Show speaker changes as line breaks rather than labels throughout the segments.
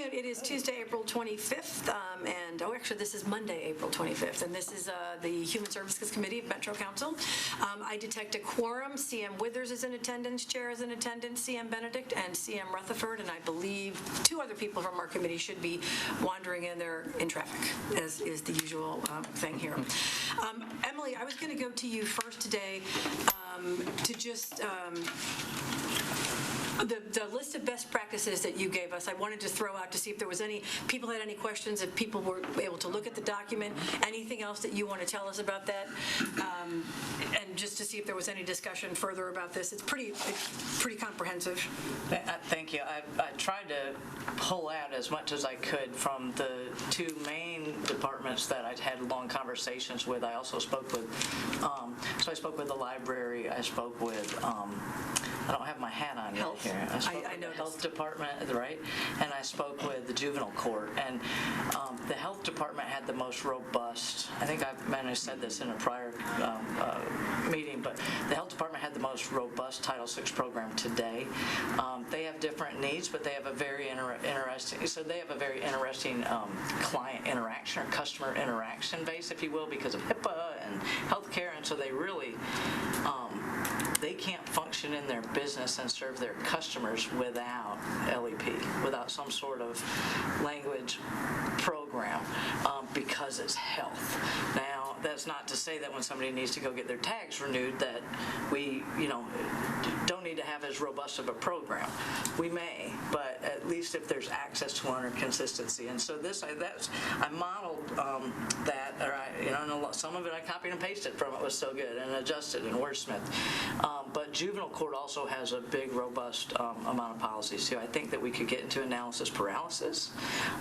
afternoon. It is Tuesday, April 25th, and actually this is Monday, April 25th, and this is the Human Services Committee of Metro Council. I detect a quorum. CM Withers is in attendance, Chair is in attendance, CM Benedict, and CM Rutherford, and I believe two other people from our committee should be wandering in there in traffic, as is the usual thing here. Emily, I was going to go to you first today to just... The list of best practices that you gave us, I wanted to throw out to see if there was any, people had any questions, if people were able to look at the document, anything else that you want to tell us about that, and just to see if there was any discussion further about this. It's pretty comprehensive.
Thank you. I tried to pull out as much as I could from the two main departments that I'd had long conversations with. I also spoke with, so I spoke with the library, I spoke with, I don't have my hat on yet here. I spoke with the health department, right? And I spoke with the juvenile court. And the health department had the most robust, I think I said this in a prior meeting, but the health department had the most robust Title VI program today. They have different needs, but they have a very interesting, so they have a very interesting client interaction or customer interaction base, if you will, because of HIPAA and healthcare. And so they really, they can't function in their business and serve their customers without LEP, without some sort of language program, because it's health. Now, that's not to say that when somebody needs to go get their tags renewed that we, don't need to have as robust of a program. We may, but at least if there's access to one or consistency. And so I modeled that, or some of it I copied and pasted from it was so good and adjusted and wordsmithed. But juvenile court also has a big, robust amount of policies too. I think that we could get into analysis paralysis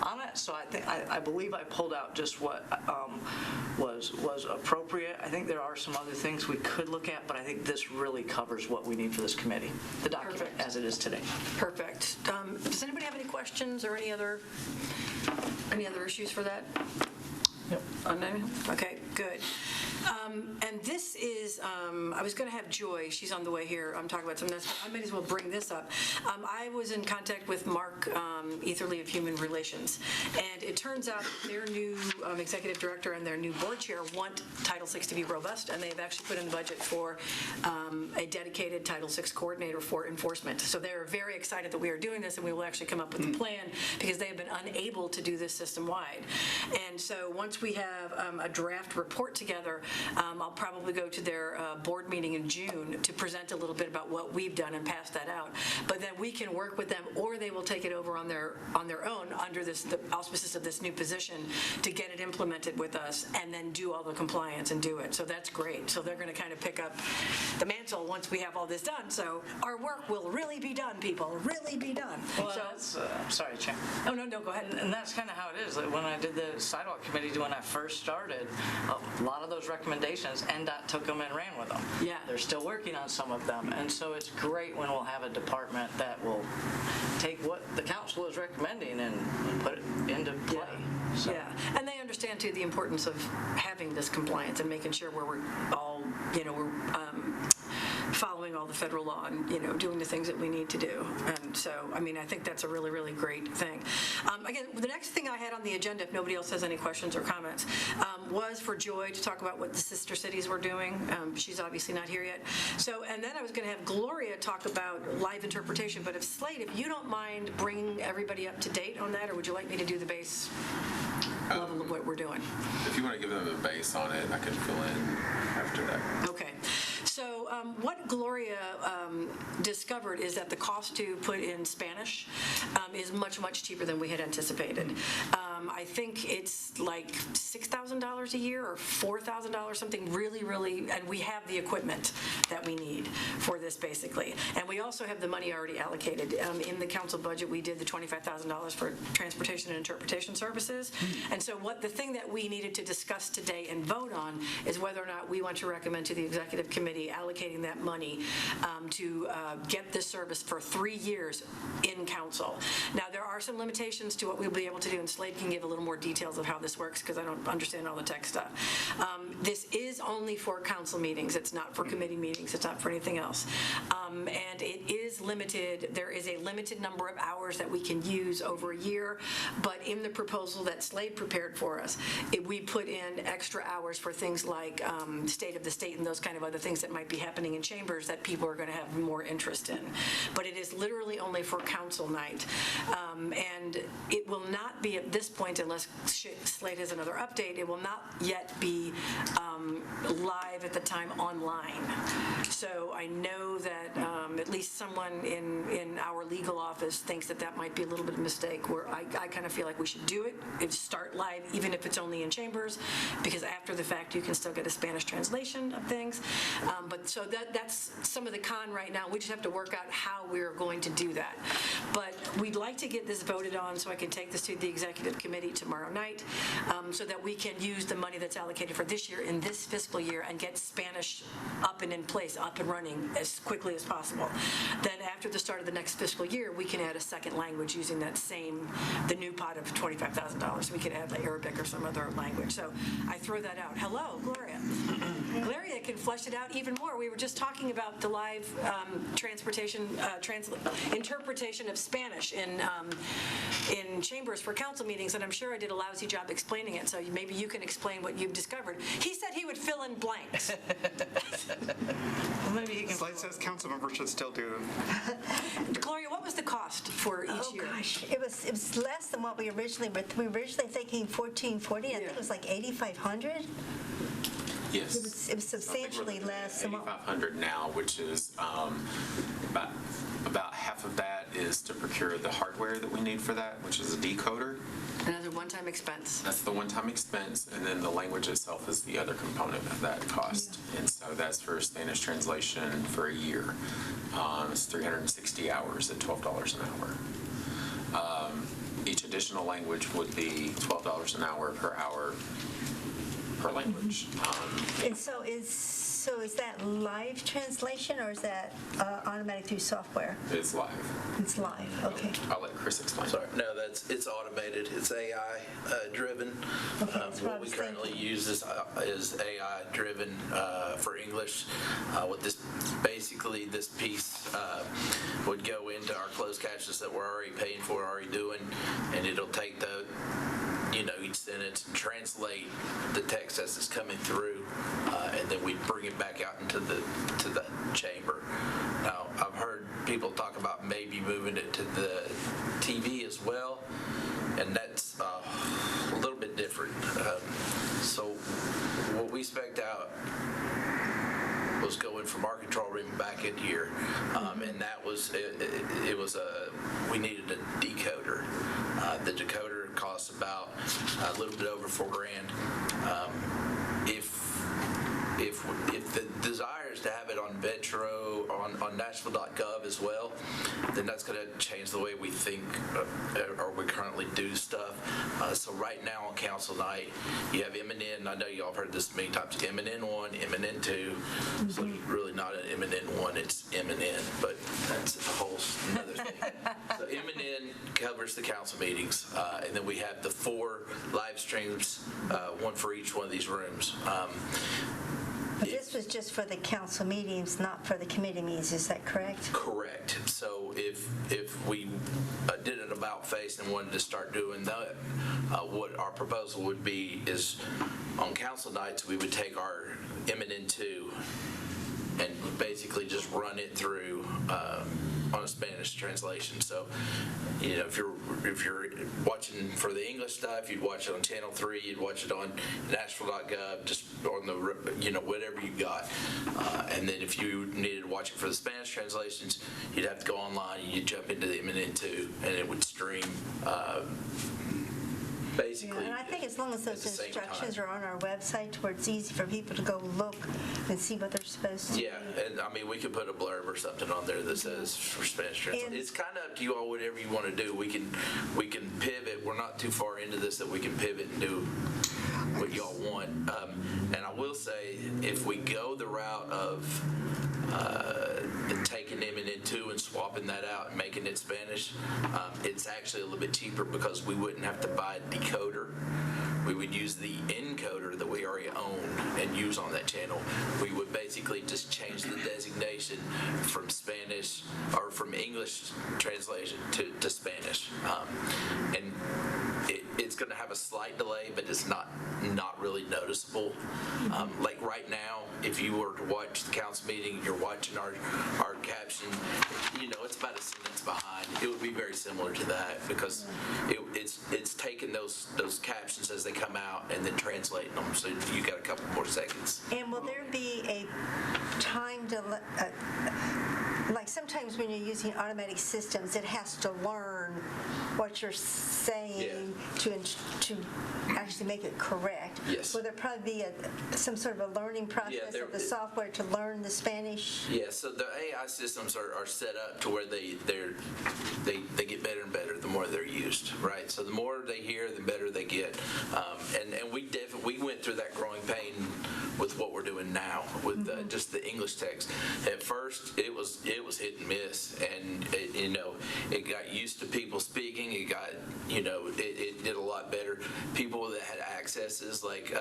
on it. So I believe I pulled out just what was appropriate. I think there are some other things we could look at, but I think this really covers what we need for this committee, the document Perfect. As it is today.
Perfect. Does anybody have any questions or any other issues for that?
Yep.
Okay, good. And this is, I was going to have Joy, she's on the way here, I'm talking about something else, I might as well bring this up. I was in contact with Mark Etherly of Human Relations, and it turns out their new executive director and their new board chair want Title VI to be robust, and they've actually put in the budget for a dedicated Title VI coordinator for enforcement. So they're very excited that we are doing this, and we will actually come up with a plan, because they have been unable to do this system-wide. And so once we have a draft report together, I'll probably go to their board meeting in June to present a little bit about what we've done and pass that out. But then we can work with them, or they will take it over on their own under the auspices of this new position to get it implemented with us, and then do all the compliance and do it. So that's great. So they're going to kind of pick up the mantle once we have all this done. So our work will really be done, people. Really be done.
Well, so, sorry, Chair.
Oh, no, go ahead.
And that's kind of how it is. Like when I did the sidewalk committee, when I first started, a lot of those recommendations, NDOT took them and ran with them.
Yeah.
They're still working on some of them. And so it's great when we'll have a department that will take what the council is recommending and put it into play.
Yeah. So. Yeah, and they understand too the importance of having this compliance and making sure we're all, we're following all the federal law and, doing the things that we need to do. And so, I think that's a really, really great thing. Again, the next thing I had on the agenda, if nobody else has any questions or comments, was for Joy to talk about what the sister cities were doing. She's obviously not here yet. So, and then I was going to have Gloria talk about live interpretation, but if Slade, if you don't mind bringing everybody up to date on that, or would you like me to do the base level of what we're doing?
If you want to give them a base on it, I can fill in after that.
Okay. So what Gloria discovered is that the cost to put in Spanish is much, much cheaper than we had anticipated. I think it's like $6,000 a year or $4,000, something really, really, and we have the equipment that we need for this basically. And we also have the money already allocated. In the council budget, we did the $25,000 for transportation and interpretation services. And so the thing that we needed to discuss today and vote on is whether or not we want to recommend to the executive committee allocating that money to get this service for 3 years in council. Now, there are some limitations to what we'll be able to do, and Slade can can give a little more details of how this works because I don't understand all the tech stuff. This is only for council meetings. It's not for committee meetings. It's not for anything else. And it is limited. There is a limited number of hours that we can use over a year, but in the proposal that Slade prepared for us, we put in extra hours for things like state of the state and those kind of other things that might be happening in chambers that people are going to have more interest in. But it is literally only for council night. And it will not be at this point, unless Slade has another update, it will not yet be live at the time online. So I know that at least someone in our legal office thinks that that might be a little bit of a mistake, where I kind of feel like we should do it and start live, even if it's only in chambers, because after the fact you can still get a Spanish translation of things. But so that's some of the con right now. We just have to work out how we're going to do that. But we'd like to get this voted on so I can take this to the executive committee tomorrow night, so that we can use the money that's allocated for this year in this fiscal year and get Spanish up and in place, up and running as quickly as possible. Then after the start of the next fiscal year, we can add a second language using that the new pot of $25,000. We could add like Arabic or some other language. So I throw that out. Hello, Gloria. Gloria can flesh it out even more. We were just talking about the live interpretation of Spanish in chambers for council meetings, and I'm sure I did a lousy job explaining it, so maybe you can explain what you've discovered. He said he would fill in blanks.
Well, maybe you can.
Slide says council members should still do.
Gloria, what was the cost for each year?
Oh gosh, it was less than what we originally were. We were originally thinking 1440. I think it was like 8,500.
Yes.
It was substantially less than what.
8,500 now, which is about half of that is to procure the hardware that we need for that, which is a decoder.
Another one-time expense.
That's the one-time expense, and then the language itself is the other component of that cost. Yeah. And so that's for Spanish translation for a year. It's 360 hours at $12 an hour. Each additional language would be $12 an hour per language.
And so is that live translation or is that automatic through software?
It's live.
It's live. Okay.
I'll let Chris explain.
Sorry, no, it's automated. It's AI driven.
Okay, that's what I
What we
was
currently
thinking.
use is AI driven for English. With this, basically, this piece would go into our closed captions that we're already paying for, already doing, and it'll take each sentence and translate the text as it's coming through, and then we bring it back out into the chamber. Now, I've heard people talk about maybe moving it to the TV as well, and that's a little bit different. So what we spec'd out was going from our control room back in here, and that was it was we needed a decoder. The decoder costs about a little bit over $4,000. If the desire is to have it on Metro on Nashville.gov as well, then that's going to change the way we think or we currently do stuff. So right now on council night, you have MNN. I know y'all have heard this many times. MNN1, MNN2. So it's really not an MNN1. It's MNN, but that's a whole another thing. So MNN covers the council meetings, and then we have the 4 live streams, one for each one of these rooms.
But this was just for the council meetings, not for the committee meetings. Is that correct?
Correct. So if we did an about face and wanted to start doing that, what our proposal would be is on council nights we would take our MNN2 and basically just run it through on a Spanish translation. So, if you're watching for the English stuff, you'd watch it on Channel 3, you'd watch it on Nashville.gov, just on the whatever you got. And then if you needed to watch it for the Spanish translations, you'd have to go online and you'd jump into the MNN2, and it would stream. Basically,
and I think as long as those
at the same
instructions
time.
are on our website, where it's easy for people to go look and see what they're supposed to.
Yeah, and I mean, we could put a blurb or something on there that says for Spanish translation.
And-
It's kind of up to you all, whatever you want to do. We can pivot. We're not too far into this that we can pivot and do what y'all want. And I will say, if we go the route of taking M&N 2 and swapping that out and making it Spanish, it's actually a little bit cheaper because we wouldn't have to buy a decoder. We would use the encoder that we already own and use on that channel. We would basically just change the designation from Spanish or from English translation to Spanish. And it's going to have a slight delay, but it's not really noticeable. Like right now, if you were to watch the council meeting, you're watching our caption, it's about a sentence behind. It would be very similar to that because it's taking those captions as they come out and then translating them, so you got a couple more seconds.
And will there be a time delay? Like sometimes when you're using automatic systems, it has to learn what you're saying to actually make it correct.
Yes.
Will there probably be some sort of a learning process of the software to learn the Spanish?
Yeah, so the AI systems are set up to where they get better and better the more they're used, right? So the more they hear, the better they get. And we went through that growing pain with what we're doing now with just the English text. At first, it was hit and miss, and it got used to people speaking. It got it did a lot better. People that had accents like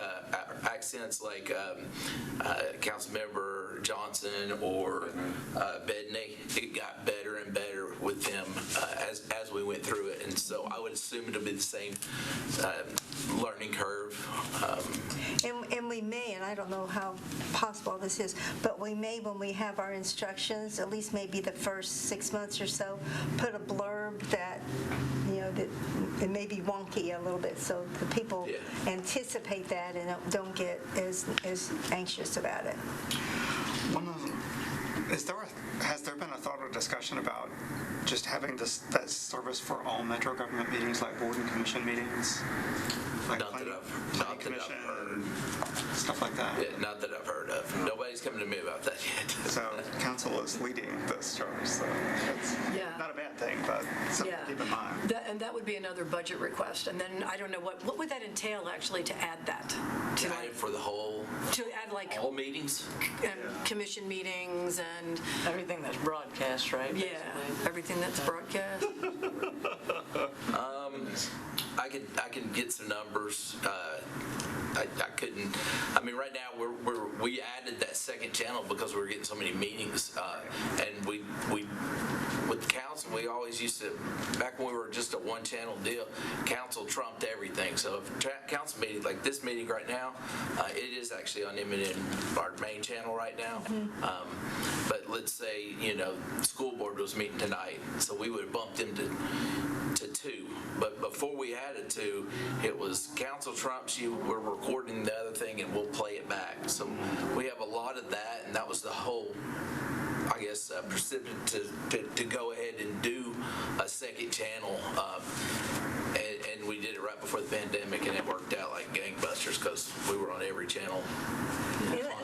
Councilmember Johnson or Bedney, it got better and better with them as we went through it, and so I would assume it'll be the same learning curve.
And we may, and I don't know how possible this is, but we may, when we have our instructions, at least maybe the first 6 months or so, put a blurb that, that it may be wonky a little bit, so the people anticipate that and don't get as anxious about it.
Has there been a thought or discussion about just having that service for all Metro government meetings, like board and commission meetings? Like
Not that I've heard.
and stuff like that?
Yeah, not that I've heard of. Nobody's coming to me about that yet.
So council is leading this charge, so it's not a bad thing, but something to keep in mind.
And that would be another budget request. And then I don't know, what would that entail actually to add that?
To add it for the whole,
To add like
all meetings?
commission meetings and,
Everything that's broadcast, right?
yeah,
basically?
everything that's broadcast.
I can get some numbers. I couldn't. I mean, right now we added that second channel because we were getting so many meetings, and we with the council we always used to, back when we were just a one channel deal, council trumped everything. So if council meeting like this meeting right now, it is actually on M&N, our main channel right now. But let's say school board was meeting tonight, so we would have bumped them to 2. But before we added 2, it was council trumps you, we're recording the other thing and we'll play it back. So we have a lot of that, and that was the whole, I guess, precipitate to go ahead and do a second channel. And we did it right before the pandemic, and it worked out like gangbusters because we were on every channel.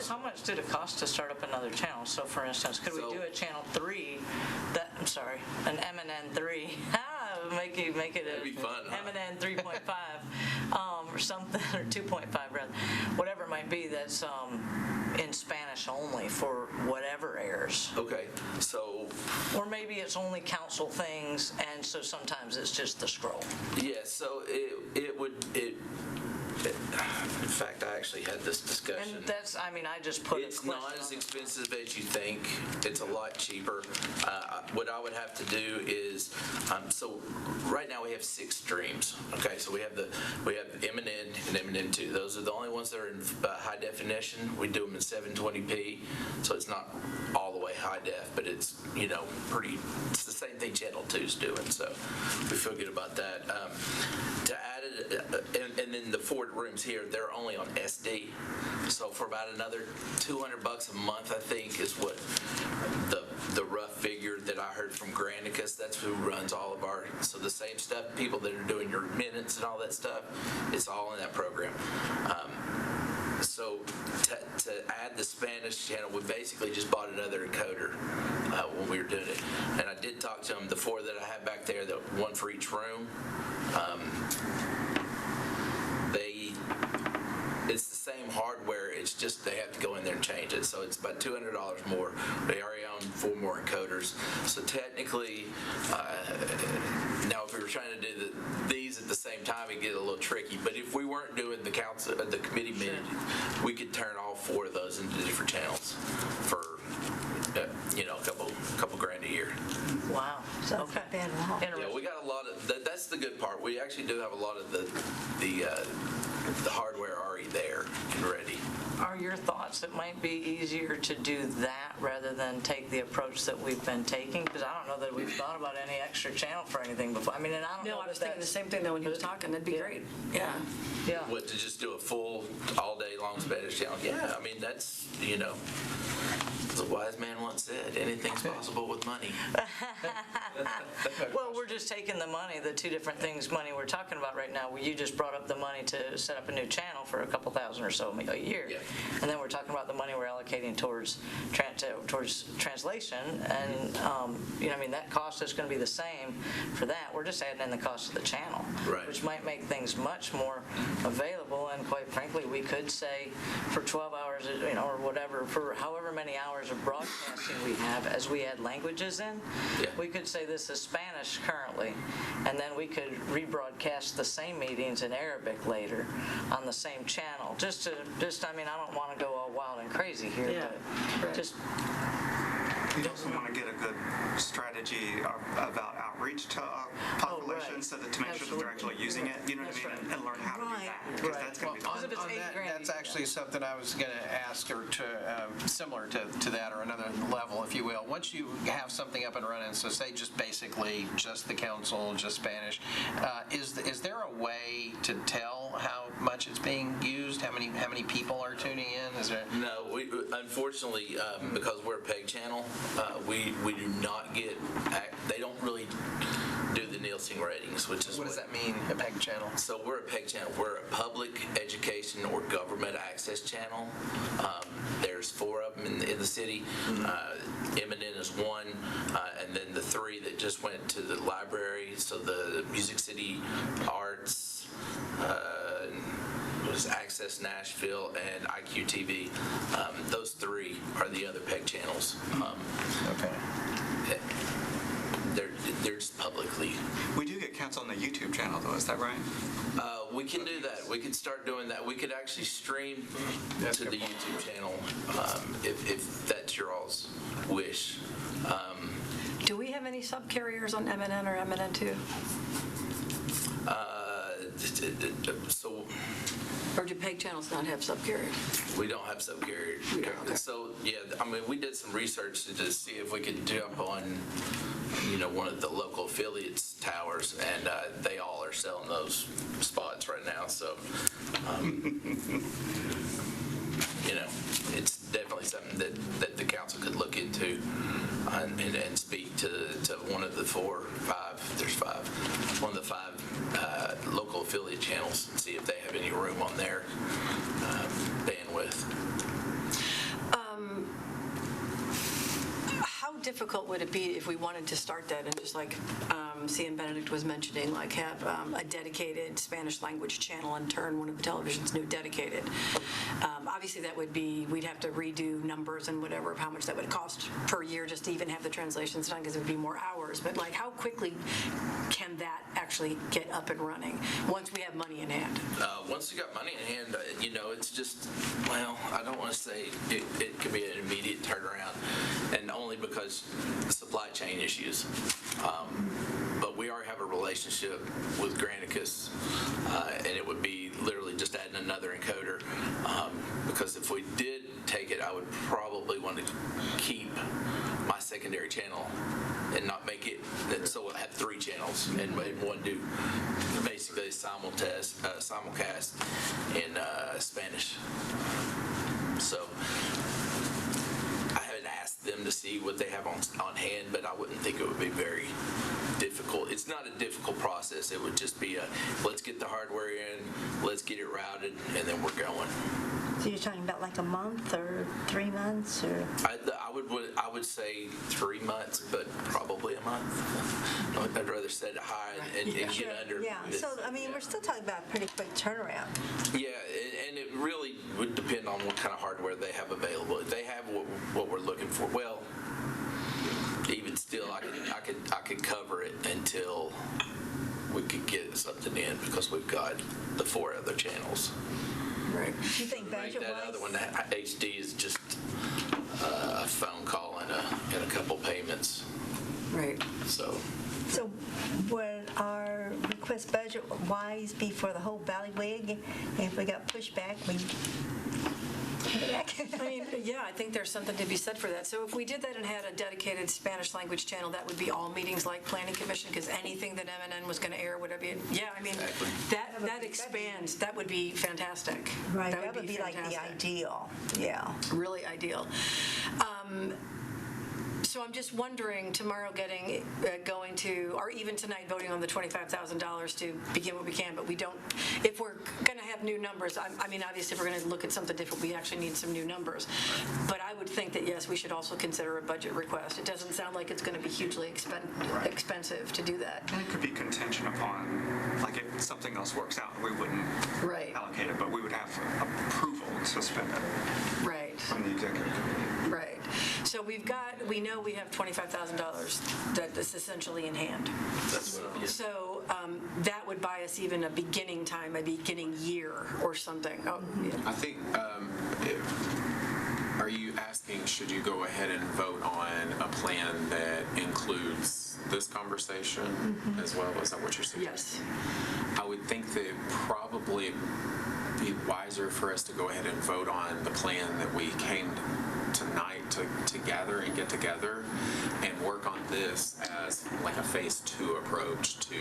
How much did it cost to start up another channel? So for instance, could we do a channel 3, an M&N 3, make it
That'd be fun, huh?
M&N 3.5 or something, or 2.5 rather, whatever it might be, that's in Spanish only for whatever airs.
Okay, so
Or maybe it's only council things, and so sometimes it's just the scroll.
yeah, so it would. In fact, I actually had this discussion.
And that's, I just put
It's
a
not
question
as
on it.
expensive as you think. It's a lot cheaper. What I would have to do is, so right now we have 6 streams. Okay, so we have M&N and M&N 2. Those are the only ones that are in high definition. We do them in 720p, so it's not all the way high def, but it's it's the same thing Channel 2's doing. So we feel good about that. To add it, and then the 4 rooms here, they're only on SD. So for about another $200 a month, I think, is what the rough figure that I heard from Granicus. That's who runs all of our, so the same stuff, people that are doing your minutes and all that stuff, it's all in that program. So to add the Spanish channel, we basically just bought another encoder when we were doing it. And I did talk to them, the 4 that I have back there, the one for each room. It's the same hardware, it's just they have to go in there and change it. So it's about $200 more. They already own 4 more encoders. So technically, now if we were trying to do these at the same time, it'd get a little tricky. But if we weren't doing the committee meeting, we could turn all 4 of those into different channels for a couple grand a year.
Wow.
So it's not bad at all.
Yeah, we got a lot of. That's the good part. We actually do have a lot of the hardware already there and ready.
Are your thoughts it might be easier to do that rather than take the approach that we've been taking? Because I don't know that we've thought about any extra channel for anything before. I mean, and I don't know.
No, I was thinking the same thing though when he was talking. That'd be great. Yeah.
Yeah.
What, to just do a full all day long Spanish channel? Yeah, I mean that's as a wise man once said, anything's possible with money.
Well, we're just taking the money, the 2 different things, money we're talking about right now. You just brought up the money to set up a new channel for a couple thousand or so a year.
Yeah.
And then we're talking about the money we're allocating towards translation. And, that cost is going to be the same for that. We're just adding in the cost of the channel,
Right.
which might make things much more available. And quite frankly, we could say for 12 hours, or whatever, for however many hours of broadcasting we have, as we add languages in,
Yeah.
we could say this is Spanish currently, and then we could rebroadcast the same meetings in Arabic later on the same channel. I don't want to go all wild and crazy here, but just.
We also want to get a good strategy about outreach to our population, so that to make sure that they're actually using it, you know what I mean, and learn how to do that, because that's going to be the
Because if it's
On
$8
that,
grand,
that's actually something I was going to ask, or similar to that, or another level, if you will. Once you have something up and running, so say just basically just the council, just Spanish, is there a way to tell how much it's being used? How many people are tuning in? Is there?
No, we unfortunately because we're a PEG channel, we do not get. They don't really do the Nielsen ratings, which is
What does that mean, a PEG channel?
So we're a PEG channel. We're a public education or government access channel. There's 4 of them in the city. Eminem is one, and then the 3 that just went to the library. So the Music City Arts, was Access Nashville, and IQ TV. Those 3 are the other PEG channels.
Okay.
They're just publicly.
We do get counts on the YouTube channel, though, is that right?
We can do that. We could start doing that. We could actually stream to the YouTube channel if that's your all's wish.
Do we have any subcarriers on MNN or MNN2?
So
Or do PEG channels not have subcarriers?
we don't have subcarrier.
Okay.
So yeah, I mean, we did some research to just see if we could jump on, one of the local affiliates towers, and they all are selling those spots right now. So, it's definitely something that the council could look into and speak to one of the 4, 5. There's 5. One of the 5 local affiliate channels and see if they have any room on their bandwidth.
How difficult would it be if we wanted to start that and just like C.M. Benedict was mentioning, like have a dedicated Spanish language channel and turn one of the televisions new dedicated? Obviously, that would be, we'd have to redo numbers and whatever of how much that would cost per year just to even have the translations done, because it would be more hours. But like, how quickly can that actually get up and running once we have money in hand?
Once you got money in hand, it's just, I don't want to say it could be an immediate turnaround, and only because supply chain issues. But we already have a relationship with Granicus, and it would be literally just adding another encoder. Because if we did take it, I would probably want to keep my secondary channel and not make it so we'll have 3 channels and one do basically simulcast in Spanish. So I haven't asked them to see what they have on hand, but I wouldn't think it would be very difficult. It's not a difficult process. It would just be let's get the hardware in, let's get it routed, and then we're going.
So you're talking about like a month or 3 months or?
I would say 3 months, but probably a month. I'd rather set it high and get under.
Yeah, so, I mean, we're still talking about a pretty quick turnaround.
Yeah, and it really would depend on what kind of hardware they have available. If they have what we're looking for, well, even still, I could cover it until we could get something in because we've got the 4 other channels.
Right.
Do you think
Make that
budget-wise?
other one, the HD is just a phone call and a couple payments.
Right.
So
So would our request budget-wise be for the whole ballywig? If we got pushback, we put it back?
I mean, yeah, I think there's something to be said for that. So if we did that and had a dedicated Spanish language channel, that would be all meetings like Planning Commission, because anything that MNN was going to air would be, yeah, I mean,
Exactly.
that expands, that would be fantastic.
Right, that would be like the
fantastic.
ideal, yeah.
Really ideal. So I'm just wondering, tomorrow going to, or even tonight voting on the $25,000 to begin what we can, but we don't, if we're going to have new numbers, I mean, obviously if we're going to look at something different, we actually need some new numbers. But I would think that, yes, we should also consider a budget request. It doesn't sound like it's going to be hugely expensive to do that.
And it could be contingent upon, like if something else works out, we wouldn't
Right.
allocate it, but we would have approval to spend it
Right.
from the executive committee.
Right. So we know we have $25,000 that is essentially in hand.
that's what it is.
So that would buy us even a beginning time, a beginning year or something. Oh, yeah.
I think, are you asking, should you go ahead and vote on a plan that includes this conversation as well? Is that what you're suggesting?
Yes.
I would think that it'd probably be wiser for us to go ahead and vote on the plan that we came tonight to gather and get together and work on this as like a phase 2 approach to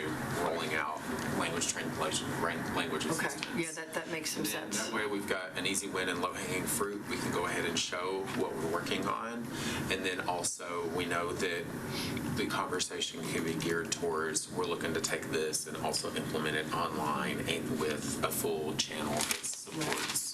rolling out language translation, language
Okay.
assistance.
Yeah, that makes some sense.
That way we've got an easy win and low-hanging fruit. We can go ahead and show what we're working on. And then also we know that the conversation can be geared towards, we're looking to take this and also implement it online and with a full channel that supports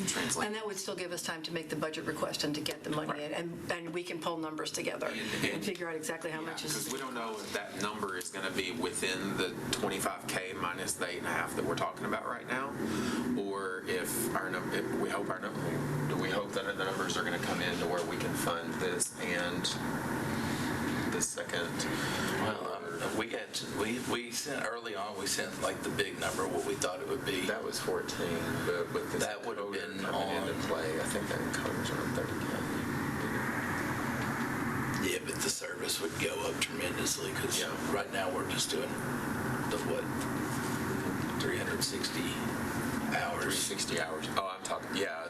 translation.
And that would still give us time to make the budget request and to get the money in, and we can pull numbers together and figure out exactly how much
Because
is.
we don't know if that number is going to be within the 25K minus the 8.5 that we're talking about right now, or if our number, we hope that the numbers are going to come in to where we can fund this and the second.
Well, we sent early on. We sent like the big number, what we thought it would be.
That was 14, but with this
That would have
encoder
been
coming into
on-
play, I think that encoder's around 30K.
Yeah, but the service would go up tremendously because
Yeah.
right now we're just doing the 360 hours.
360 hours. Oh, I'm talking, yeah.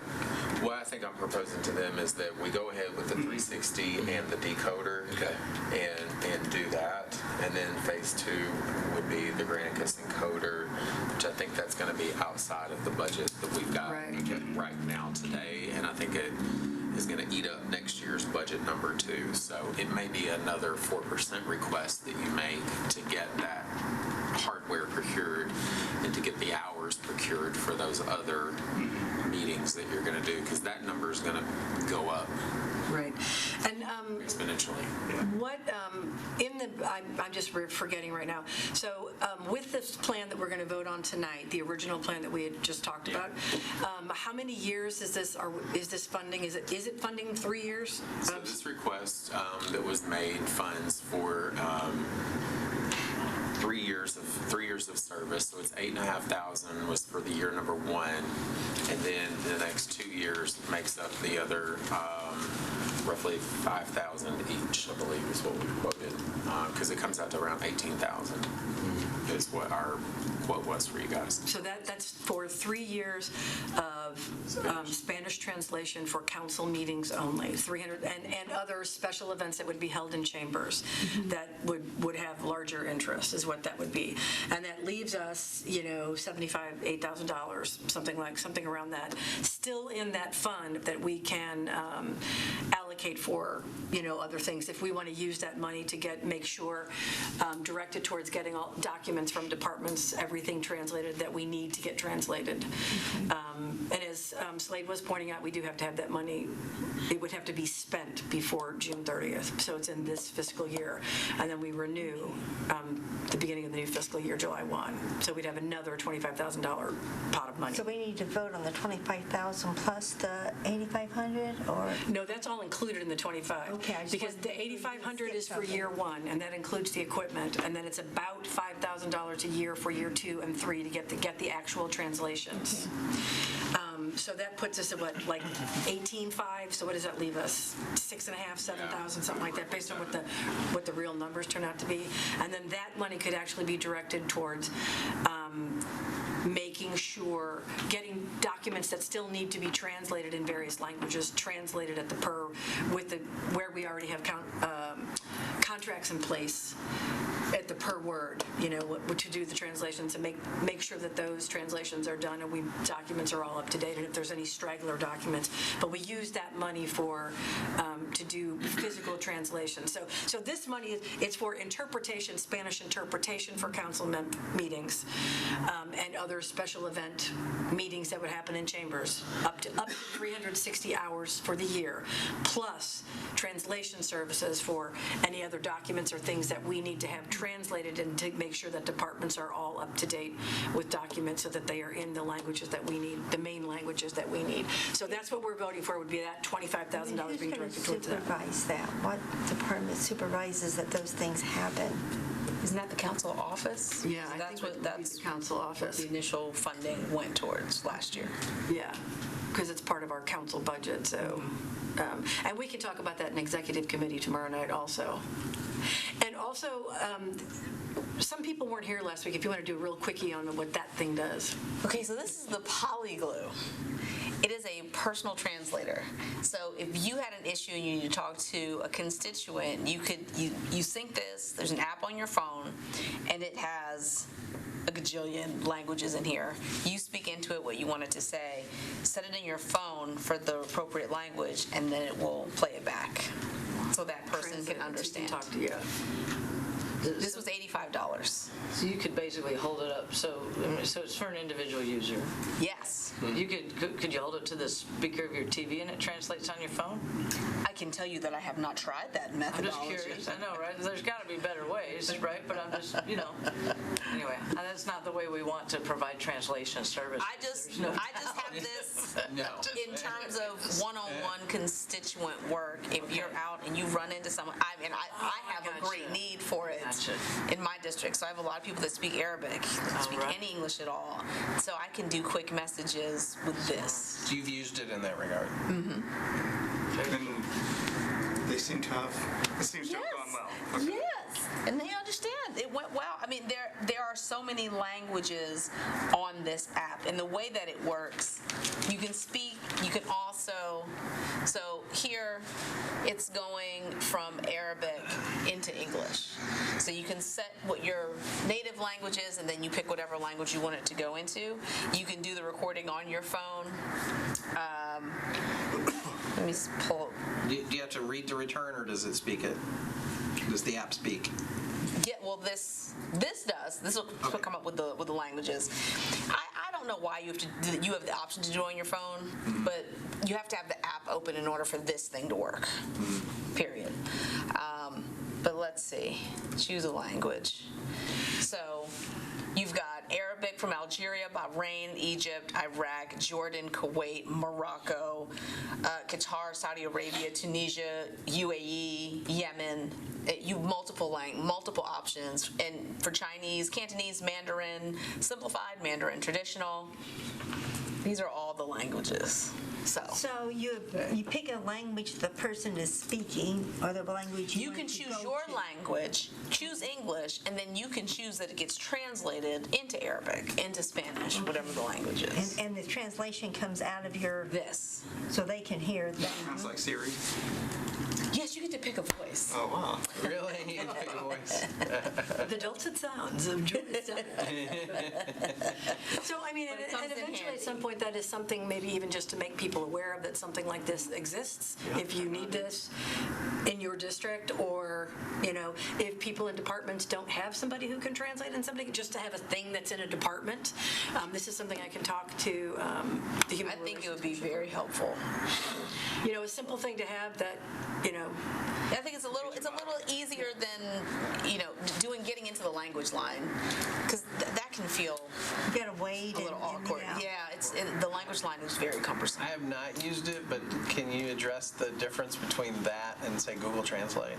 What I think I'm proposing to them is that we go ahead with the 360 and the decoder.
Okay.
And do that. And then phase 2 would be the Granicus encoder, which I think that's going to be outside of the budget that we've got right now today. And I think it is going to eat up next year's budget number too. So it may be another 4% request that you make to get that hardware procured and to get the hours procured for those other meetings that you're going to do, because that number is going to go up
Right. And
exponentially.
what, I'm just forgetting right now. So with this plan that we're going to vote on tonight, the original plan that we had just talked about, how many years is this, or is this funding? Is it funding 3 years?
So this request that was made funds for 3 years of service. So it's $8,500 was for the year number 1, and then the next 2 years makes up the other roughly $5,000 each, I believe, is what we quoted, because it comes out to around $18,000 is what our quote was for you guys.
So that's for 3 years of Spanish translation for council meetings only, 300, and other special events that would be held in chambers that would have larger interest is what that would be. And that leaves us, $8,000, something around that, still in that fund that we can allocate for, other things. If we want to use that money to make sure, direct it towards getting all documents from departments, everything translated that we need to get translated. And as Slade was pointing out, we do have to have that money. It would have to be spent before June 30th. So it's in this fiscal year. And then we renew the beginning of the new fiscal year, July 1. So we'd have another $25,000 pot of money.
So we need to vote on the 25,000 plus the 8,500, or?
No, that's all included in the 25.
Okay, I just
Because
wanted
the
to
8,500 is for
something.
year one, and that includes the equipment, and then it's about $5,000 a year for year 2 and 3 to get the actual translations. So that puts us at what, like 18.5? So what does that leave us? 6.5, 7,000, something like that, based on what the real numbers turn out to be. And then that money could actually be directed towards making sure, getting documents that still need to be translated in various languages, translated at the per, where we already have contracts in place at the per word, to do the translations and make sure that those translations are done and documents are all up to date, and if there's any straggler documents. But we use that money to do physical translation. So this money, it's for interpretation, Spanish interpretation for council meetings, and other special event meetings that would happen in chambers, up to 360 hours for the year, plus translation services for any other documents or things that we need to have translated, and to make sure that departments are all up to date with documents so that they are in the languages that we need, the main languages that we need. So that's what we're voting for, would be that $25,000 being directed towards that.
Who's going to supervise that? What department supervises that those things happen?
Isn't that the council office?
Yeah,
So
I
that's
think
what
that's the council office.
the initial funding went towards last year.
Yeah, because it's part of our council budget, so, and we can talk about that in executive committee tomorrow night also. And also, some people weren't here last week, if you want to do a real quickie on what that thing does.
Okay, so this is the Polyglue. It is a personal translator. So if you had an issue and you need to talk to a constituent, you sync this, there's an app on your phone, and it has a gajillion languages in here. You speak into it what you want it to say, set it in your phone for the appropriate language, and then it will play it back so that person can understand.
Talk to you.
This was $85.
So you could basically hold it up, so it's for an individual user.
Yes.
You could you hold it to the speaker of your TV and it translates on your phone?
I can tell you that I have not tried that
I'm
methodology.
just curious. I know, right? There's got to be better ways, right? But I'm just, Anyway, that's not the way we want to provide translation service.
I just have this in terms of one-on-one constituent work. If you're out and you run into someone, I have a great need for it in my district. So I have a lot of people that speak Arabic, that speak any English at all. So I can do quick messages with this.
So you've used it in that regard?
And they seem to have gone well. Okay.
Yes, and they understand. It went well. I mean, there are so many languages on this app, and the way that it works, you can speak, you can also, so here it's going from Arabic into English. So you can set what your native language is, and then you pick whatever language you want it to go into. You can do the recording on your phone. Let me pull.
Do you have to read the return, or does it speak it? Does the app speak?
Yeah, well, this does. This will come up with the languages. I don't know why you have the option to do it on your phone, but you have to have the app open in order for this thing to work. Period. But let's see. Choose a language. So you've got Arabic from Algeria, Bahrain, Egypt, Iraq, Jordan, Kuwait, Morocco, Qatar, Saudi Arabia, Tunisia, UAE, Yemen. You have multiple options. And for Chinese, Cantonese, Mandarin, simplified, Mandarin traditional. These are all the languages.
So you pick a language the person is speaking, or the language
You
want
can
to
choose
go
your
to.
language, choose English, and then you can choose that it gets translated into Arabic, into Spanish, whatever the language is.
And the translation comes out of your,
This.
so they can hear that.
Sounds like Siri.
Yes, you get to pick a voice.
Oh, wow.
Really? Voice.
The dulcet sounds of Joyce. So, I mean,
But it
and
comes in
eventually at
handy.
some point, that is something maybe even just to make people aware of that something like this exists. If you need this in your district, or, if people in departments don't have somebody who can translate, and somebody just to have a thing that's in a department. This is something I can talk to the human
I think it would
relations
be very helpful.
a simple thing to have that,
I think it's a little easier than getting into the language line, because that can feel
You gotta wait.
a little awkward. Yeah, the language line is very cumbersome.
I have not used it, but can you address the difference between that and, say, Google Translate?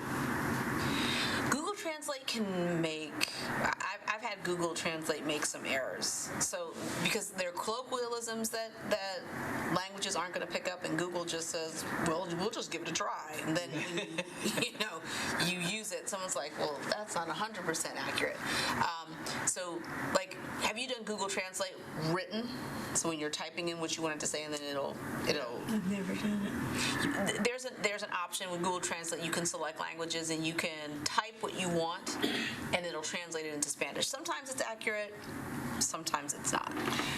Google Translate can make, I've had Google Translate make some errors. So, because there are colloquialisms that languages aren't going to pick up, and Google just says, well, we'll just give it a try. And then, you use it, someone's like, well, that's not 100% accurate. So, like, have you done Google Translate written? So when you're typing in what you want it to say, and then it'll
I've never done it.
there's an option with Google Translate. You can select languages and you can type what you want, and it'll translate it into Spanish. Sometimes it's accurate, sometimes it's not.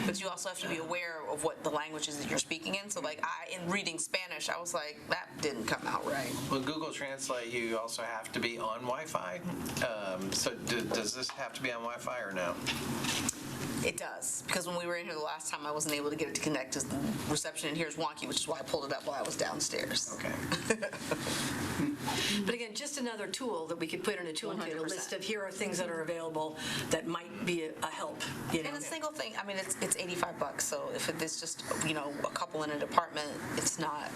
But you also have to be aware of what the languages that you're speaking in. So like in reading Spanish, I was like, that didn't come out right.
Well, Google Translate, you also have to be on Wi-Fi. So does this have to be on Wi-Fi or no?
It does, because when we were in here the last time, I wasn't able to get it to connect because the reception in here is wonky, which is why I pulled it up while I was downstairs.
Okay.
But again, just another tool that we could put in a toolkit, a
100%.
list of here are things that are available that might be a help.
And a single thing, I mean, it's $85, so if it's just, a couple in a department, it's not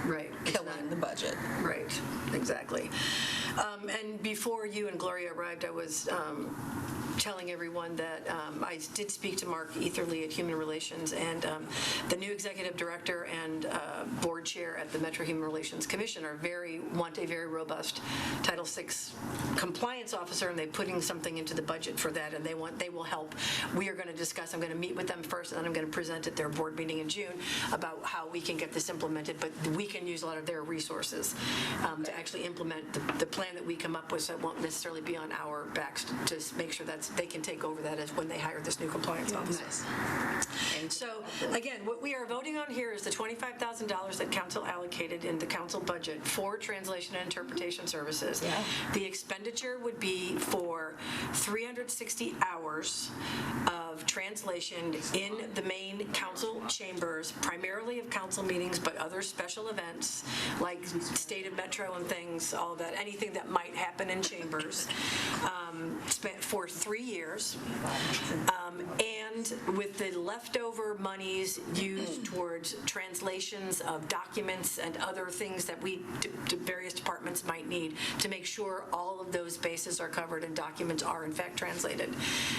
Right. It's
killing
not-
the budget.
Right, exactly. And before you and Gloria arrived, I was telling everyone that I did speak to Mark Etherly at Human Relations, and the new executive director and board chair at the Metro Human Relations Commission want a very robust Title VI compliance officer, and they're putting something into the budget for that, and they will help. We are going to discuss, I'm going to meet with them first, and then I'm going to present at their board meeting in June about how we can get this implemented, but we can use a lot of their resources to actually implement the plan that we come up with, so it won't necessarily be on our backs to make sure that they can take over that as when they hire this new compliance officer.
Nice.
And so, again, what we are voting on here is the $25,000 that council allocated in the council budget for translation and interpretation services.
Yeah.
The expenditure would be for 360 hours of translation in the main council chambers, primarily of council meetings, but other special events like State of Metro and things, all of that, anything that might happen in chambers, spent for 3 years. And with the leftover monies used towards translations of documents and other things that various departments might need to make sure all of those bases are covered and documents are in fact translated.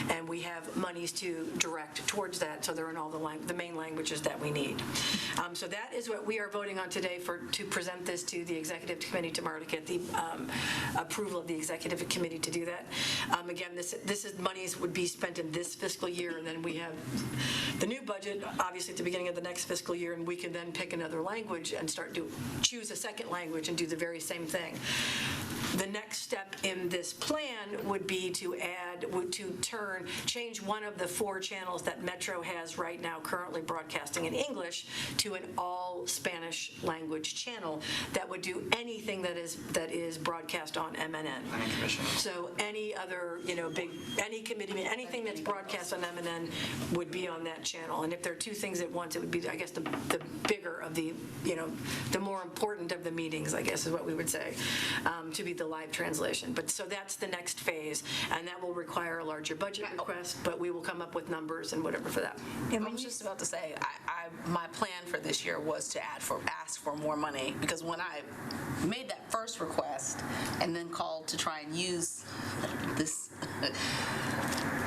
And we have monies to direct towards that, so they're in all the main languages that we need. So that is what we are voting on today to present this to the executive committee tomorrow to get the approval of the executive committee to do that. Again, this is monies would be spent in this fiscal year, and then we have the new budget, obviously, at the beginning of the next fiscal year, and we can then pick another language and choose a second language and do the very same thing. The next step in this plan would be to change one of the 4 channels that Metro has right now currently broadcasting in English to an all Spanish language channel that would do anything that is broadcast on MNN. So any other, any committee, anything that's broadcast on MNN would be on that channel. And if there are 2 things at once, it would be, I guess, the bigger of the, the more important of the meetings, I guess is what we would say, to be the live translation. But so that's the next phase, and that will require a larger budget request, but we will come up with numbers and whatever for that.
I was just about to say, my plan for this year was to ask for more money, because when I made that first request and then called to try and use this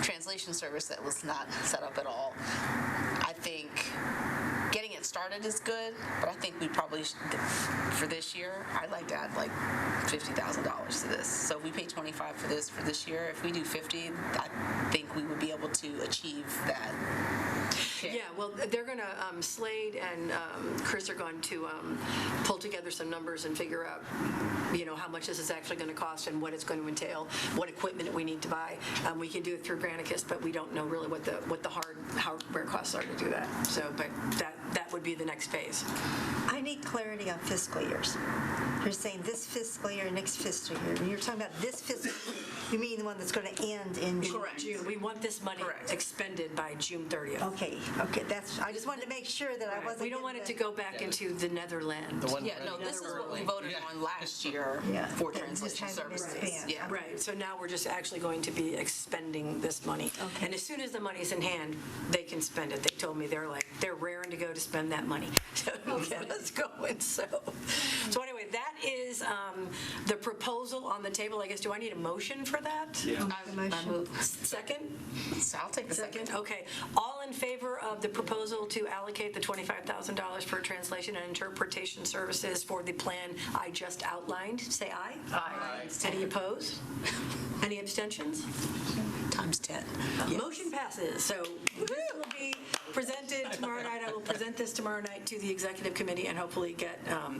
translation service that was not set up at all, I think getting it started is good, but I think we probably should, for this year, I'd like to add like $50,000 to this. So if we pay $25 for this year, if we do $50, I think we would be able to achieve that.
Yeah, well, well, they're going to, Slade and Chris are going to pull together some numbers and figure out, how much this is actually going to cost and what it's going to entail, what equipment we need to buy. We can do it through Granicus, but we don't know really what the hardware costs are to do that. So, but that would be the next phase.
I need clarity on fiscal years. You're saying this fiscal year, next fiscal year. And you're talking about this fiscal year. You mean the one that's going to end in June?
Correct. June. We want this money expended by June 30th.
Okay. I just wanted to make sure that I wasn't.
We don't want it to go back into the Netherlands.
Yeah, no, this is what we voted on last year for translation services. Yeah.
Right, so now we're just actually going to be expending this money.
Okay.
And as soon as the money's in hand, they can spend it. They told me they're raring to go to spend that money. So get us going. So anyway, that is the proposal on the table. I guess, do I need a motion for that?
Yeah.
I move.
Second?
So I'll take the second.
Okay. All in favor of the proposal to allocate the $25,000 for translation and interpretation services for the plan I just outlined, say aye.
Aye.
Any opposed? Any abstentions?
Times 10.
Motion passes. So this will be presented tomorrow night. I will present this tomorrow night to the executive committee and hopefully get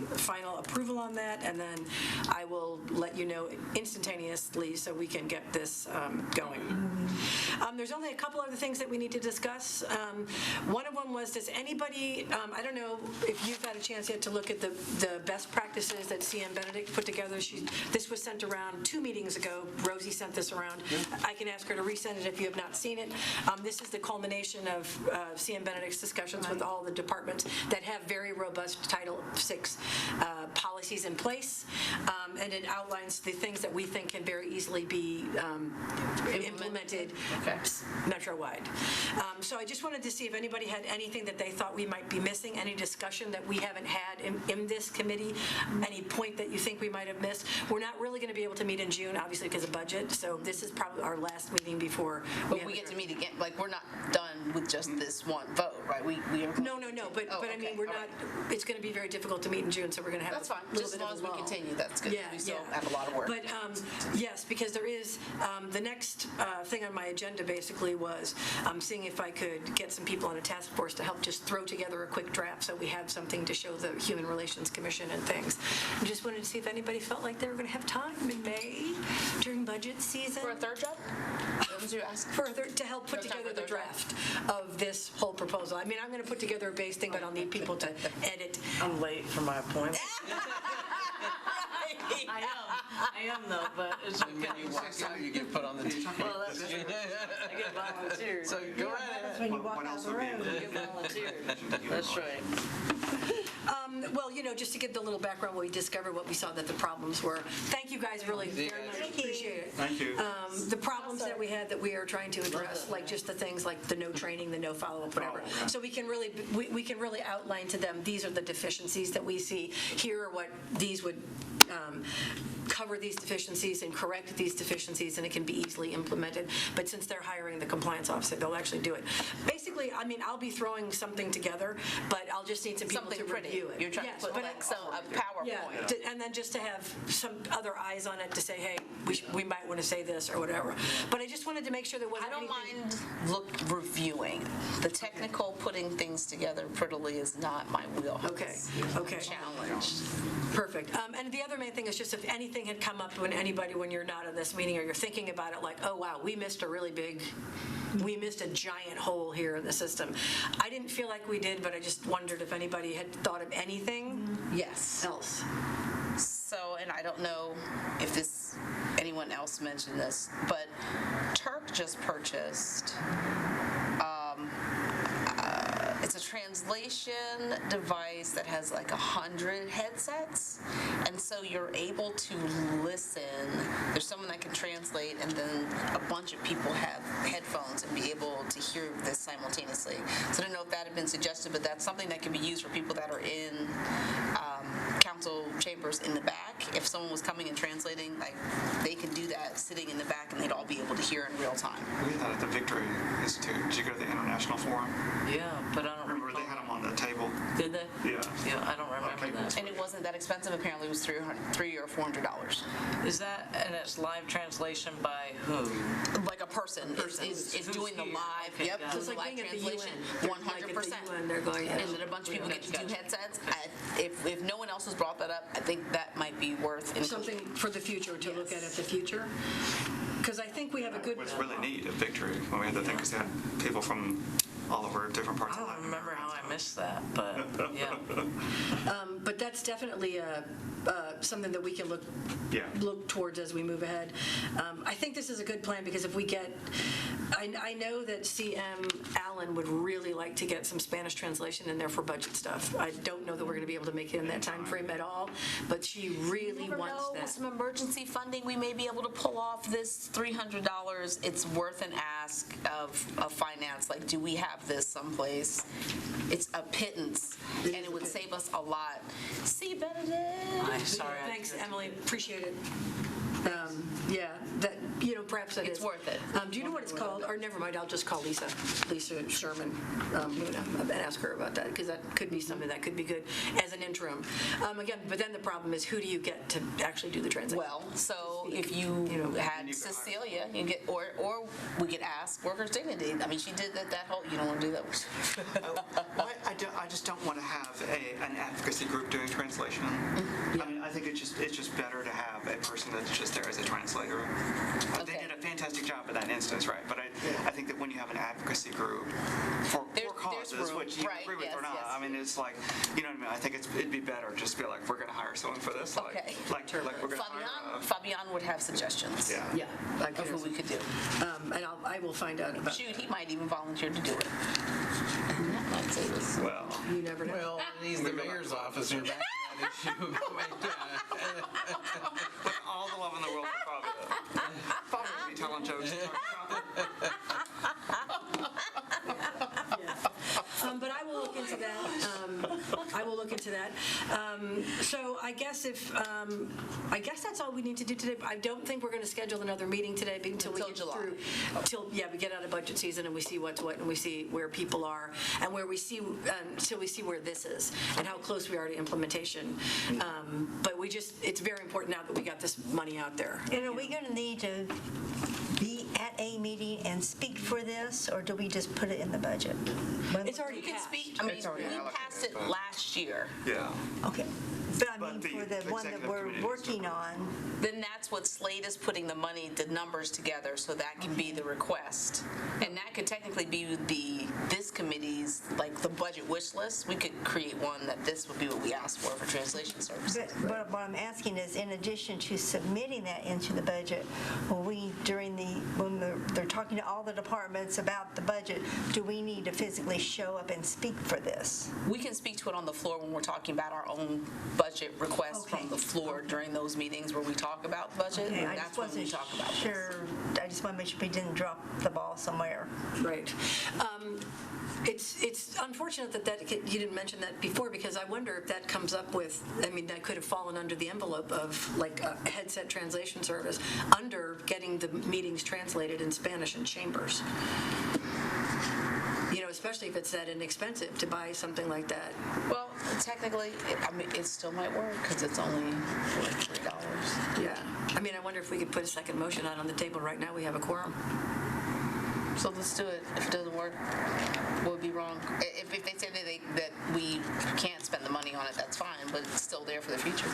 final approval on that. And then I will let you know instantaneously so we can get this going. There's only a couple other things that we need to discuss. One of them was, does anybody, I don't know if you've had a chance yet to look at the best practices that CM Benedict put together. This was sent around 2 meetings ago. Rosie sent this around. I can ask her to resend it if you have not seen it. This is the culmination of CM Benedict's discussions with all the departments that have very robust Title VI policies in place, and it outlines the things that we think can very easily be implemented metro-wide. So I just wanted to see if anybody had anything that they thought we might be missing, any discussion that we haven't had in this committee, any point that you think we might have missed. We're not really going to be able to meet in June, obviously, because of budget, so this is probably our last meeting before.
But we get to meet again, like, we're not done with just this one vote, right? We are.
No, but I mean, we're not, it's going to be very difficult to meet in June, so we're going to have
That's fine,
a little
just as
bit
long
of
as
a
we
lull.
continue, that's good. We still have a lot of work.
But yes, because there is, the next thing on my agenda basically was seeing if I could get some people on a task force to help just throw together a quick draft so we have something to show the Human Relations Commission and things. I just wanted to see if anybody felt like they were going to have time in May during budget season.
For a third job? What was you asking?
To help put together the draft of this whole proposal. I mean, I'm going to put together a base thing, but I'll need people to edit.
I'm late for my appointment. I am though, but it's okay.
When you walk out, you get put on the team.
Well, that's true. I get volunteered.
So go right ahead.
That's when you walk
What
out
else
the
would be
room.
I get volunteered. That's right.
Well, just to give the little background, we discovered what we saw that the problems were. Thank you guys really very much. Appreciate it.
Thank you.
The problems that we had that we are trying to address, like just the things like the no training, the no follow-up, whatever. So we can really outline to them, these are the deficiencies that we see. Here are what these would cover these deficiencies and correct these deficiencies, and it can be easily implemented. But since they're hiring the compliance officer, they'll actually do it. Basically, I mean, I'll be throwing something together, but I'll just need some people
Something
to
pretty.
review it.
You're trying to put like a PowerPoint.
Yeah, and then just to have some other eyes on it to say, hey, we might want to say this or whatever. But I just wanted to make sure there wasn't
I don't
anything.
mind reviewing. The technical putting things together prettily is not my wheelhouse.
Okay.
Challenged.
Perfect. And the other main thing is just if anything had come up when you're not in this meeting or you're thinking about it like, oh, wow, we missed a giant hole here in the system. I didn't feel like we did, but I just wondered if anybody had thought of anything
Yes.
else.
So, and I don't know if anyone else mentioned this, but Turk just purchased, it's a translation device that has like 100 headsets, and so you're able to listen. There's someone that can translate, and then a bunch of people have headphones and be able to hear this simultaneously. So I don't know if that had been suggested, but that's something that can be used for people that are in council chambers in the back. If someone was coming and translating, like, they could do that sitting in the back, and they'd all be able to hear in real time.
We had that at the Victory Institute. Did you go to the International Forum?
Yeah, but I don't
Remember they had them on the table?
Did they?
Yeah.
Yeah, I don't remember that.
And it wasn't that expensive. Apparently, it was $300 or $400.
Is that, and it's live translation by who?
Like a person is doing the
here?
live.
Okay,
Yep,
got it.
doing
It's
the
like
live
being at the
translation.
UN.
100%.
They're going,
And then a bunch of people get to do headsets. If no one else has brought that up, I think that might be worth
something for the future to look at
Yes.
the future. Because I think we have a good.
What's really neat at Victory, when we had the thing, is that people from all over different parts
I
of
don't
Latin
remember
America.
how I missed that, but yeah.
But that's definitely something that we can look towards as we move ahead. I think this is a good plan because if we get, I know that CM Allen would really like to get some Spanish translation in there for budget stuff. I don't know that we're going to be able to make it in that time frame at all, but she really
never
wants
know,
that.
with some emergency funding, we may be able to pull off this $300. It's worth an ask of finance. Like, do we have this someplace? It's a pittance, and it would save us a lot. See, Benedict.
Sorry.
Thanks, Emily. Appreciate it. Yeah, that, perhaps that is.
It's worth it.
Do you know what it's called? Or never mind, I'll just call Lisa Sherman, and ask her about that, because that could be something that could be good as an interim. Again, but then the problem is, who do you get to actually do the translation?
Well, so if you had Cecilia, you get, or we could ask Workers' Dignity. I mean, she did that whole. You don't want to do that.
I just don't want to have an advocacy group doing translation. I mean, I think it's just better to have a person that's just there as a translator. They did a fantastic job in that instance, right? But I think that when you have an advocacy group for causes,
room.
which you
Right,
agree with
yes,
or not,
yes.
I mean, it's like, you know what I mean? I think it'd be better just to be like, we're going to hire someone for this.
Okay.
Like we're going to hire.
Fabian would have suggestions.
Yeah.
Yeah,
Of who we could do.
and I will find out about.
Shoot, he might even volunteer to do it. And that might save us.
Well,
You never know.
Well, he's the mayor's office, and you're back to that issue.
with all the love in the world for Fabio. Fabio would be telling jokes.
But I will look into that. So I guess that's all we need to do today. I don't think we're going to schedule another meeting today until we get
July.
through. We get out of budget season and we see what's what and we see where people are and where we see till we see where this is and how close we are to implementation. But it's very important now that we got this money out there.
And are we going to need to be at a meeting and speak for this, or do we just put it in the budget?
It's already
You can
passed.
speak. I mean,
It's already
we
allocated,
passed it
but-
last year.
Yeah.
Okay. But I mean,
But
for
the
the one that
executive
we're
committee is
working
different.
on,
Then that's what Slade is putting the numbers together, so that can be the request. And that could technically be this committee's, like, the budget wish list. We could create one that this would be what we asked for translation services.
but what I'm asking is, in addition to submitting that into the budget, when they're talking to all the departments about the budget, do we need to physically show up and speak for this?
We can speak to it on the floor when we're talking about our own budget requests
Okay.
from the floor during those meetings where we talk about budget.
Okay,
and
I
that's
just
when we
wasn't
talk about this.
sure. I just want to make sure we didn't drop the ball somewhere.
Right. It's unfortunate that you didn't mention that before, because I wonder if that comes up with, that could have fallen under the envelope of like a headset translation service, under getting the meetings translated in Spanish in chambers. Especially if it's that inexpensive to buy something like that.
Well, technically, it still might work because it's only $3.
Yeah. I wonder if we could put a second motion out on the table right now. We have a quorum.
So let's do it. If it doesn't work, we'll be wrong. If they say that we can't spend the money on it, that's fine, but it's still there for the future.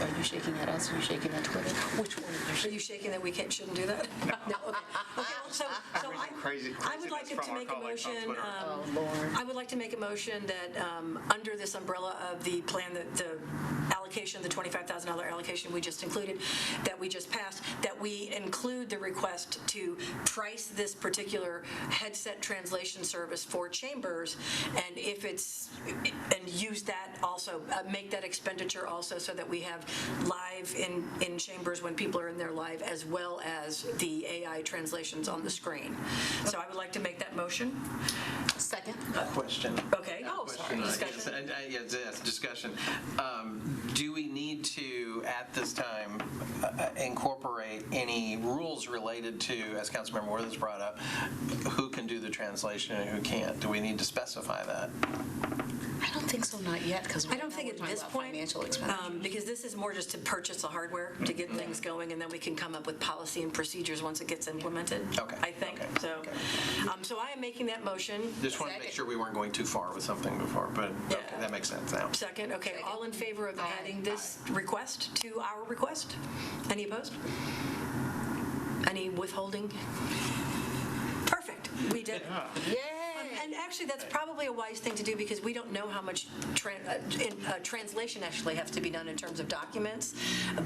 Are you shaking at us? Are you shaking at Twitter? Which one are you
Are
shaking?
you shaking that we shouldn't do that? No. Okay. Well, so I would like to make a motion.
Oh, Lord.
I would like to make a motion that under this umbrella of the plan, the allocation, the $25,000 allocation we just included, that we just passed, that we include the request to price this particular headset translation service for chambers, and use that also, make that expenditure also, so that we have live live in chambers when people are in there live, as well as the AI translations on the screen. So I would like to make that motion.
Second.
Question.
Okay.
Oh, sorry.
Discussion.
Yes, discussion. Do we need to, at this time, incorporate any rules related to, as Councilmember Worthing's brought up, who can do the translation and who can't? Do we need to specify that?
I don't think so, not yet, because
I don't think at this point,
financial expense.
because this is more just to purchase the hardware to get things going, and then we can come up with policy and procedures once it gets implemented.
Okay.
I think
Okay.
so.
Okay.
So I am making that motion.
Just wanted to make sure we weren't going too far with something before, but okay, that makes sense now.
Second. Okay. All in favor of adding this request to our request? Any opposed? Any withholding? Perfect. We did it. And actually, that's probably a wise thing to do because we don't know how much translation actually has to be done in terms of documents,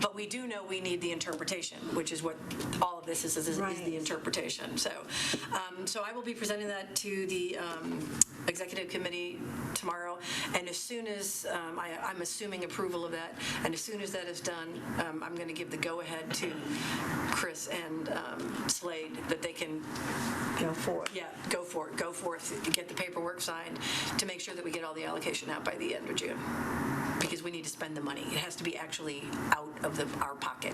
but we do know we need the interpretation, which is what all of this is the interpretation. So I will be presenting that to the executive committee tomorrow, and as soon as I'm assuming approval of that, and as soon as that is done, I'm going to give the go-ahead to Chris and Slade that they can
Go for it.
yeah, go for it. Go forth, get the paperwork signed to make sure that we get all the allocation out by the end of June. Because we need to spend the money. It has to be actually out of our pocket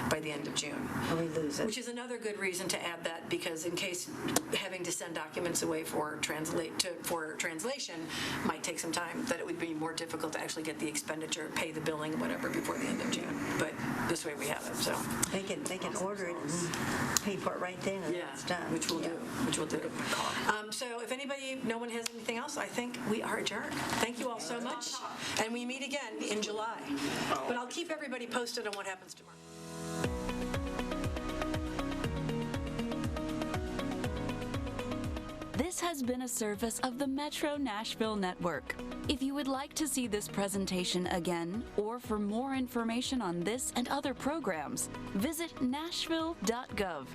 by the end of June.
Or we lose it.
Which is another good reason to add that, because in case having to send documents away for translation might take some time, that it would be more difficult to actually get the expenditure, pay the billing, whatever, before the end of June. But this way we have it, so.
They can order it and pay for it right then, and it's done.
Which we'll do. So if no one has anything else, I think we are adjourned. Thank you all so much. And we meet again in July. But I'll keep everybody posted on what happens tomorrow.
This has been a service of the Metro Nashville Network. If you would like to see this presentation again, or for more information on this and other programs, visit nashville.gov.